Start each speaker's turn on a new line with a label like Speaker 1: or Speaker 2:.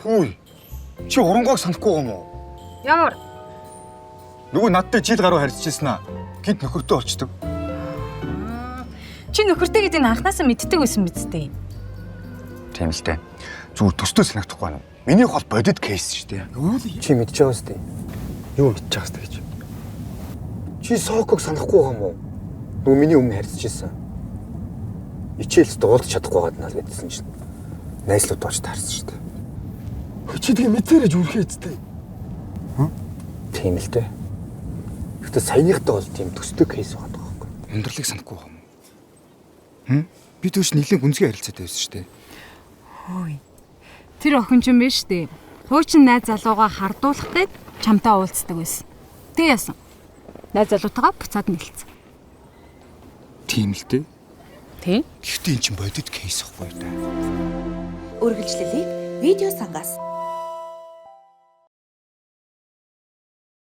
Speaker 1: Хөөе. Чи урангойг санахгүй юм уу?
Speaker 2: Ямар?
Speaker 1: Нөгөө надтай жил гаруй харьцажсэн аа. Гинт нөхөртөө олчдөг.
Speaker 2: Чи нөхөртэй гэдэг нь анханасаа мэддэг байсан биз дээ.
Speaker 1: Тийм л дээ. Зүгээр төстөө санагдахгүй байна. Минийх бол бодит кейс шүү дээ.
Speaker 3: Чи мэдж байгаа үстэй. Юу мэдж байгаа үстэй гэж. Чи Соког санахгүй байгаа юм уу? Нөгөө миний өмнө харьцажсэн. Ичээлс дуулж чадахгүй байгаад наа гэдсэн чинь. Найслууд болж таарсан шүү дээ. Чи тэгээ мэдэрэж үрхээ эцтэй. Тийм л дээ. Гэтэ саяныхтай бол тийм төстэй кейс байгаа байхгүй.
Speaker 1: Ундралыг санахгүй байгаа юм. Би түүш нэлийн гүнзгий харилцаатай байсан шүү дээ.
Speaker 2: Хөөе. Тэр охин ч юм биш дээ. Хуучин найз залууга хардуулах гээд чамтай уулздаг байсан. Тэг яасан. Найз залуутайгаа буцаад нэлцсэн.
Speaker 1: Тийм л дээ.
Speaker 2: Тэ?
Speaker 1: Гэхдээ эн чинь бодит кейс ахгүй да.
Speaker 4: Үргэлжлэлийг видео сангаас